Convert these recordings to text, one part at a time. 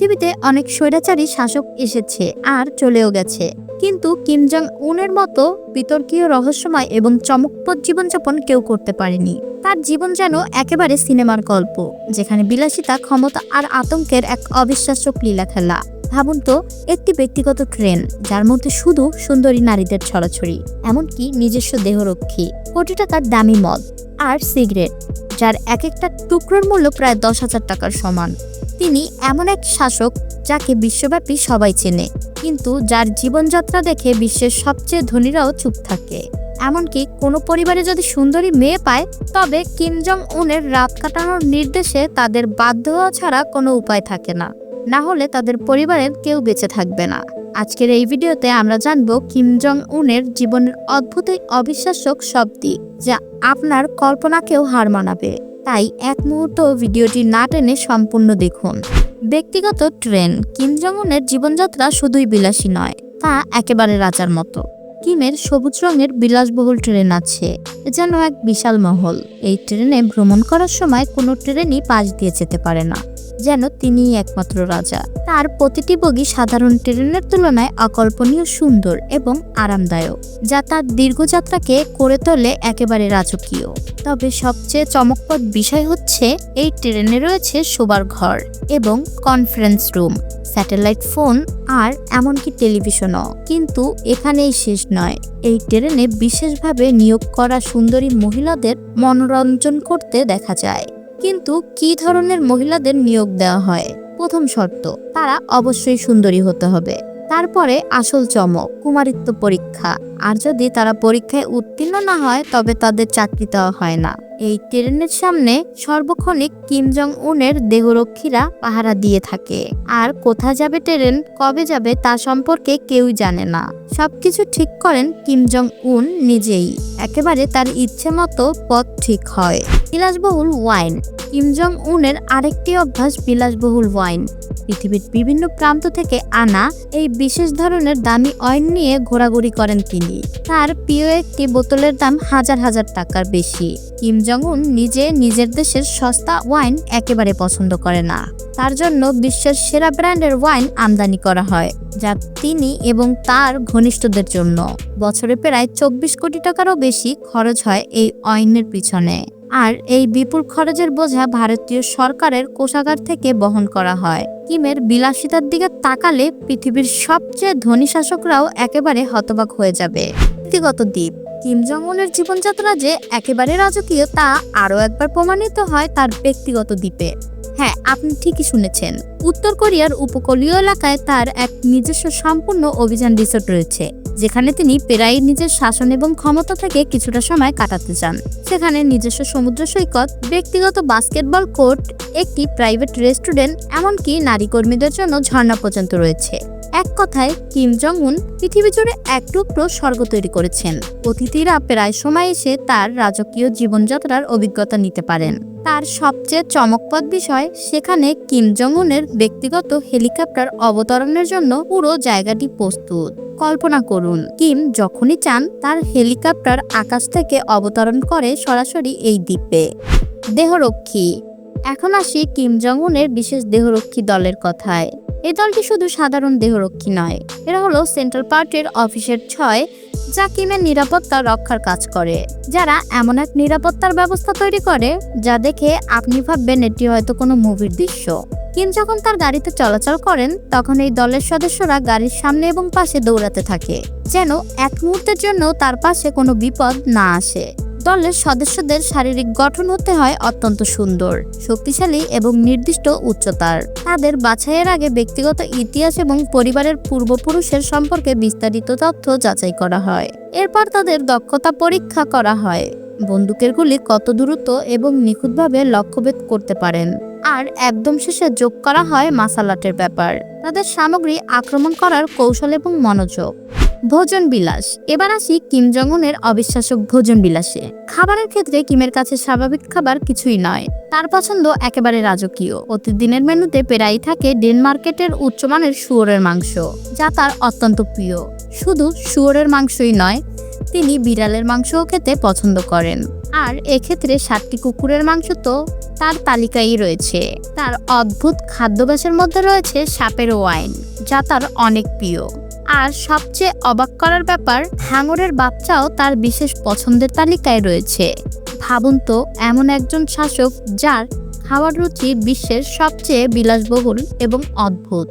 পৃথিবীতে অনেক স্বৈরাচারী শাসক এসেছে আর চলেও গেছে, কিন্তু কিম জং উনের মতো বিতর্কীয়, রহস্যময় এবং চমকপ্রদ জীবনযাপন কেউ করতে পারেনি। তার জীবন যেন একেবারে সিনেমার গল্প, যেখানে বিলাসিতা, ক্ষমতা আর আতঙ্কের এক অবিশ্বাস্য লীলা খেলা। ভাবুন তো, একটি ব্যক্তিগত ট্রেন যার মধ্যে শুধু সুন্দরী নারীদের ছড়াছড়ি, এমনকি নিজস্ব দেহরক্ষী, কোটি টাকার দামি মদ আর সিগারেট, যার এক একটা টুকরোর মূল্য প্রায় 10,000 টাকার সমান। তিনি এমন এক শাসক যাকে বিশ্বব্যাপী সবাই চেনে, কিন্তু যার জীবনযাত্রা দেখে বিশ্বের সবচেয়ে ধনীরাও চুপ থাকে। এমনকি কোনো পরিবারে যদি সুন্দরী মেয়ে পায়, তবে কিম জং উনের রাত কাটানোর নির্দেশে তাদের বাধ্য হওয়া ছাড়া কোনো উপায় থাকে না, না হলে তাদের পরিবারের কেউ বেঁচে থাকবে না। আজকের এই ভিডিওতে আমরা জানবো কিম জং উনের জীবনের অদ্ভুত অবিশ্বাস্য সব দিক, যা আপনার কল্পনাকেও হার মানাবে। তাই এক মুহূর্ত ভিডিওটি না টেনে সম্পূর্ণ দেখুন। ব্যক্তিগত ট্রেন। কিম জং উনের জীবনযাত্রা শুধুই বিলাসী নয়, তা একেবারে রাজার মতো। কিমের সবুজ রঙের বিলাসবহুল ট্রেন আছে, যেন এক বিশাল মহল। এই ট্রেনে ভ্রমণ করার সময় কোনো ট্রেনই পাশ দিয়ে যেতে পারে না, যেন তিনিই একমাত্র রাজা। তার প্রতিটি বগি সাধারণ ট্রেনের তুলনায় অকল্পনীয় সুন্দর এবং আরামদায়ক, যা তার দীর্ঘযাত্রাকে করে তোলে একেবারে রাজকীয়। তবে সবচেয়ে চমকপ্রদ বিষয় হচ্ছে, এই ট্রেনে রয়েছে শোবার ঘর এবং কনফারেন্স রুম, স্যাটেলাইট ফোন আর এমনকি টেলিভিশনও। কিন্তু এখানেই শেষ নয়, এই ট্রেনে বিশেষভাবে নিয়োগ করা সুন্দরী মহিলাদের মনোরঞ্জন করতে দেখা যায়। কিন্তু কি ধরনের মহিলাদের নিয়োগ দেওয়া হয়? প্রথম শর্ত, তারা অবশ্যই সুন্দরী হতে হবে। তারপরে আসল চমক, কুমারিত্ব পরীক্ষা। আর যদি তারা পরীক্ষায় উত্তীর্ণ না হয়, তবে তাদের চাকরি দেওয়া হয় না। এই ট্রেনের সামনে সর্বক্ষণিক কিম জং উনের দেহরক্ষীরা পাহারা দিয়ে থাকে, আর কোথায় যাবে ট্রেন, কবে যাবে তা সম্পর্কে কেউই জানে না। সবকিছু ঠিক করেন কিম জং উন নিজেই, একেবারে তার ইচ্ছে মতো পথ ঠিক হয়। বিলাসবহুল ওয়াইন। কিম জং উনের আরেকটি অভ্যাস বিলাসবহুল ওয়াইন। পৃথিবীর বিভিন্ন প্রান্ত থেকে আনা এই বিশেষ ধরনের দামি ওয়াইন নিয়ে ঘোরাঘুরি করেন তিনি। তার প্রিয় একটি বোতলের দাম হাজার হাজার টাকার বেশি। কিম জং উন নিজে নিজের দেশের সস্তা ওয়াইন একেবারে পছন্দ করে না। তার জন্য বিশ্বের সেরা ব্র্যান্ডের ওয়াইন আমদানি করা হয়, যা তিনি এবং তার ঘনিষ্ঠদের জন্য। বছরে প্রায় 24 কোটি টাকারও বেশি খরচ হয় এই ওয়াইনের পিছনে। আর এই বিপুল খরচের বোঝা ভারতীয় সরকারের কোষাগার থেকে বহন করা হয়। কিমের বিলাসিতার দিকে তাকালে পৃথিবীর সবচেয়ে ধনী শাসকরাও একেবারে হতবাক হয়ে যাবে। ব্যক্তিগত দ্বীপ। কিম জং উনের জীবনযাত্রা যে একেবারে রাজকীয়, তা আরও একবার প্রমাণিত হয় তার ব্যক্তিগত দ্বীপে। হ্যাঁ, আপনি ঠিকই শুনেছেন, উত্তর কোরিয়ার উপকূলীয় এলাকায় তার এক নিজস্ব সম্পূর্ণ অভিযান রিসোর্ট রয়েছে, যেখানে তিনি প্রায় নিজের শাসন এবং ক্ষমতা থেকে কিছুটা সময় কাটাতে চান। সেখানে নিজস্ব সমুদ্র সৈকত, ব্যক্তিগত বাস্কেটবল কোর্ট, একটি প্রাইভেট রেস্টুরেন্ট, এমনকি নারী কর্মীদের জন্য ঝর্ণা পর্যন্ত রয়েছে। এক কথায়, কিম জং উন পৃথিবী জুড়ে এক টুকরো স্বর্গ তৈরি করেছেন। অতিথিরা প্রায় সময় এসে তার রাজকীয় জীবনযাত্রার অভিজ্ঞতা নিতে পারেন। তার সবচেয়ে চমকপ্রদ বিষয়, সেখানে কিম জং উনের ব্যক্তিগত হেলিকপ্টার অবতরণের জন্য পুরো জায়গাটি প্রস্তুত। কল্পনা করুন, কিম যখনই চান, তার হেলিকপ্টার আকাশ থেকে অবতরণ করে সরাসরি এই দ্বীপে। দেহরক্ষী। এখন আসি কিম জং উনের বিশেষ দেহরক্ষী দলের কথায়। এই দলটি শুধু সাধারণ দেহরক্ষী নয়, এরা হলো সেন্ট্রাল পার্টির অফিসের 6, যা কিমের নিরাপত্তা রক্ষার কাজ করে। যারা এমন এক নিরাপত্তার ব্যবস্থা তৈরি করে, যা দেখে আপনি ভাববেন এটি হয়তো কোনো মুভির দৃশ্য। কিম যখন তার গাড়িতে চলাচল করেন, তখন এই দলের সদস্যরা গাড়ির সামনে এবং পাশে দৌড়াতে থাকে, যেন এক মুহূর্তের জন্য তার পাশে কোনো বিপদ না আসে। দলের সদস্যদের শারীরিক গঠন হতে হয় অত্যন্ত সুন্দর, শক্তিশালী এবং নির্দিষ্ট উচ্চতার। তাদের বাছাইয়ের আগে ব্যক্তিগত ইতিহাস এবং পরিবারের পূর্বপুরুষের সম্পর্কে বিস্তারিত তথ্য যাচাই করা হয়। এরপর তাদের দক্ষতা পরীক্ষা করা হয়, বন্দুকের গুলি কত দ্রুত এবং নিখুঁতভাবে লক্ষ্যভেদ করতে পারেন। আর একদম শেষে যোগ করা হয় মার্শাল আর্টের ব্যাপার, তাদের সামগ্রী আক্রমণ করার কৌশল এবং মনোযোগ। ভোজন বিলাস। এবার আসি কিম জং উনের অবিশ্বাস্য ভোজন বিলাসে। খাবারের ক্ষেত্রে কিমের কাছে স্বাভাবিক খাবার কিছুই নয়, তার পছন্দ একেবারে রাজকীয়। প্রতিদিনের মেনুতে প্রায়ই থাকে ডেনমার্কেটের উচ্চমানের শুয়োরের মাংস, যা তার অত্যন্ত প্রিয়। শুধু শুয়োরের মাংসই নয়, তিনি বিড়ালের মাংসও খেতে পছন্দ করেন। আর এক্ষেত্রে 7টি কুকুরের মাংস তো তার তালিকায় রয়েছে। তার অদ্ভুত খাদ্যাভ্যাসের মধ্যে রয়েছে সাপের ওয়াইন, যা তার অনেক প্রিয়। আর সবচেয়ে অবাক করার ব্যাপার, হাঙরের বাচ্চাও তার বিশেষ পছন্দের তালিকায় রয়েছে। ভাবুন তো, এমন একজন শাসক যার খাওয়ার রুচি বিশ্বের সবচেয়ে বিলাসবহুল এবং অদ্ভুত।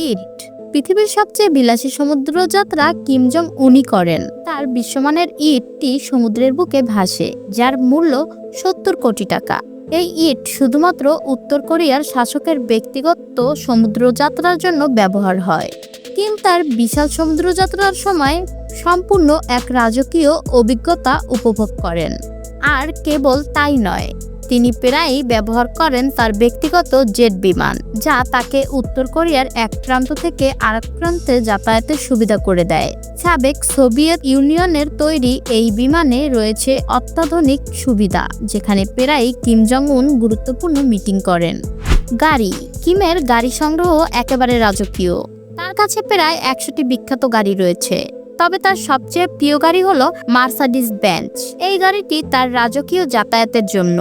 ইট পৃথিবীর সবচেয়ে বিলাসী সমুদ্রযাত্রা কিম জং উনই করেন। তার বিশ্বমানের ইটটি সমুদ্রের বুকে ভাসে, যার মূল্য 70 কোটি টাকা। এই ইট শুধুমাত্র উত্তর কোরিয়ার শাসকের ব্যক্তিগত সমুদ্রযাত্রার জন্য ব্যবহার হয়। কিম তার বিশাল সমুদ্রযাত্রার সময় সম্পূর্ণ এক রাজকীয় অভিজ্ঞতা উপভোগ করেন। আর কেবল তাই নয়, তিনি প্রায়ই ব্যবহার করেন তার ব্যক্তিগত জেট বিমান, যা তাকে উত্তর কোরিয়ার এক প্রান্ত থেকে আরেক প্রান্তে যাতায়াতের সুবিধা করে দেয়। সাবেক সোভিয়েত ইউনিয়নের তৈরি এই বিমানে রয়েছে অত্যাধুনিক সুবিধা, যেখানে প্রায়ই কিম জং উন গুরুত্বপূর্ণ মিটিং করেন। গাড়ি কিমের গাড়ি সংগ্রহ একেবারে রাজকীয়। তার কাছে প্রায় 100টি বিখ্যাত গাড়ি রয়েছে, তবে তার সবচেয়ে প্রিয় গাড়ি হলো মার্সিডিজ বেঞ্জ। এই গাড়িটি তার রাজকীয় যাতায়াতের জন্য,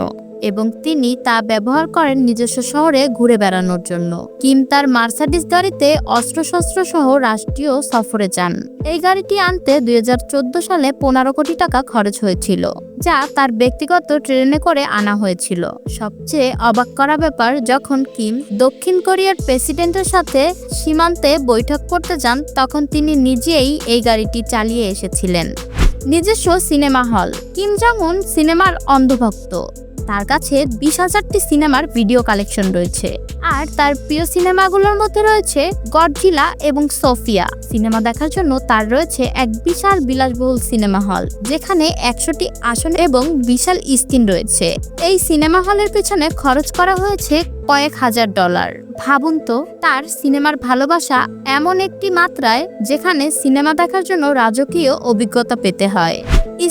এবং তিনি তা ব্যবহার করেন নিজস্ব শহরে ঘুরে বেড়ানোর জন্য। কিম তার মার্সিডিজ গাড়িতে অস্ত্রশস্ত্র সহ রাষ্ট্রীয় সফরে যান। এই গাড়িটি আনতে 2014 সালে 15 কোটি টাকা খরচ হয়েছিল, যা তার ব্যক্তিগত ট্রেনে করে আনা হয়েছিল। সবচেয়ে অবাক করা ব্যাপার, যখন কিম দক্ষিণ কোরিয়ার প্রেসিডেন্টের সাথে সীমান্তে বৈঠক করতে যান, তখন তিনি নিজেই এই গাড়িটি চালিয়ে এসেছিলেন। নিজস্ব সিনেমা হল কিম জং উন সিনেমার অন্ধভক্ত। তার কাছে 20,000টি সিনেমার ভিডিও কালেকশন রয়েছে, আর তার প্রিয় সিনেমাগুলোর মধ্যে রয়েছে গডজিলা এবং সোফিয়া। সিনেমা দেখার জন্য তার রয়েছে এক বিশাল বিলাসবহুল সিনেমা হল, যেখানে 100টি আসন এবং বিশাল স্ক্রিন রয়েছে। এই সিনেমা হলের পিছনে খরচ করা হয়েছে কয়েক হাজার ডলার। ভাবুন তো, তার সিনেমার ভালোবাসা এমন একটি মাত্রায় যেখানে সিনেমা দেখার জন্য রাজকীয় অভিজ্ঞতা পেতে হয়।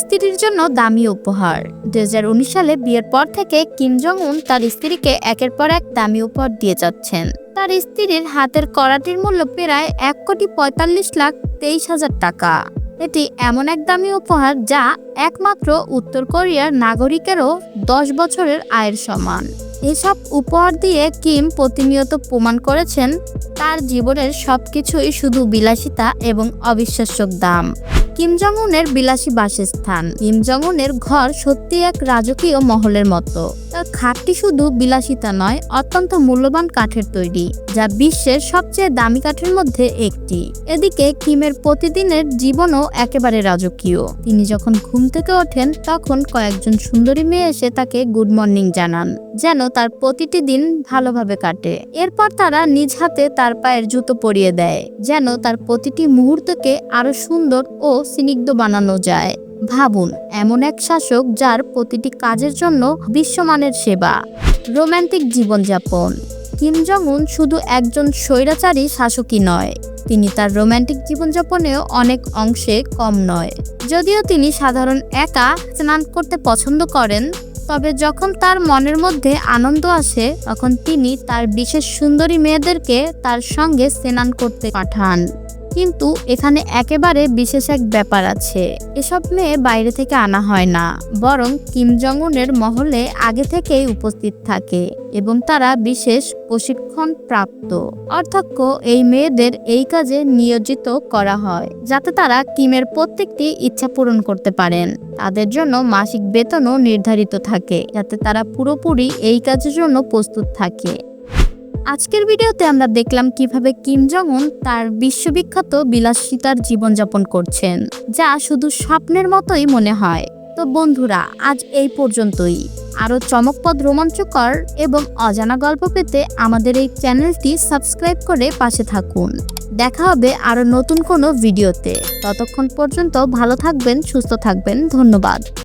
স্ত্রীর জন্য দামি উপহার 2019 সালে বিয়ের পর থেকে কিম জং উন তার স্ত্রীকে একের পর এক দামি উপহার দিয়ে যাচ্ছেন। তার স্ত্রীর হাতের কড়াটির মূল্য প্রায় 1,45,23,000 টাকা। এটি এমন এক দামি উপহার যা একমাত্র উত্তর কোরিয়ার নাগরিকেরও 10 বছরের আয়ের সমান। এসব উপহার দিয়ে কিম প্রতিনিয়ত প্রমাণ করেছেন তার জীবনের সবকিছুই শুধু বিলাসিতা এবং অবিশ্বাস্য দাম। কিম জং উনের বিলাসী বাসস্থান কিম জং উনের ঘর সত্যি এক রাজকীয় মহলের মতো। তার খাটটি শুধু বিলাসিতা নয়, অত্যন্ত মূল্যবান কাঠের তৈরি, যা বিশ্বের সবচেয়ে দামি কাঠের মধ্যে একটি। এদিকে কিমের প্রতিদিনের জীবনও একেবারে রাজকীয়। তিনি যখন ঘুম থেকে ওঠেন, তখন কয়েকজন সুন্দরী মেয়ে এসে তাকে গুড মর্নিং জানান, যেন তার প্রতিটি দিন ভালোভাবে কাটে। এরপর তারা নিজ হাতে তার পায়ের জুতো পরিয়ে দেয়, যেন তার প্রতিটি মুহূর্তকে আরো সুন্দর ও স্নিগ্ধ বানানো যায়। ভাবুন, এমন এক শাসক যার প্রতিটি কাজের জন্য বিশ্বমানের সেবা। রোমান্টিক জীবনযাপন কিম জং উন শুধু একজন স্বৈরাচারী শাসকই নয়, তিনি তার রোমান্টিক জীবনযাপনেও অনেক অংশে কম নয়। যদিও তিনি সাধারণ একা স্নান করতে পছন্দ করেন, তবে যখন তার মনের মধ্যে আনন্দ আসে, তখন তিনি তার বিশেষ সুন্দরী মেয়েদেরকে তার সঙ্গে স্নান করতে পাঠান। কিন্তু এখানে একেবারে বিশেষ এক ব্যাপার আছে। এসব মেয়ে বাইরে থেকে আনা হয় না, বরং কিম জং উনের মহলে আগে থেকেই উপস্থিত থাকে এবং তারা বিশেষ প্রশিক্ষণ প্রাপ্ত। অর্থাৎ এই মেয়েদের এই কাজে নিয়োজিত করা হয়, যাতে তারা কিমের প্রত্যেকটি ইচ্ছা পূরণ করতে পারেন। তাদের জন্য মাসিক বেতনও নির্ধারিত থাকে, যাতে তারা পুরোপুরি এই কাজের জন্য প্রস্তুত থাকে। আজকের ভিডিওতে আমরা দেখলাম কিভাবে কিম জং উন তার বিশ্ববিখ্যাত বিলাসিতার জীবনযাপন করছেন, যা শুধু স্বপ্নের মতোই মনে হয়। তো বন্ধুরা, আজ এই পর্যন্তই। আরও চমকপ্রদ, রোমাঞ্চকর এবং অজানা গল্প পেতে আমাদের এই চ্যানেলটি সাবস্ক্রাইব করে পাশে থাকুন। দেখা হবে আরও নতুন কোনো ভিডিওতে। ততক্ষণ পর্যন্ত ভালো থাকবেন, সুস্থ থাকবেন। ধন্যবাদ।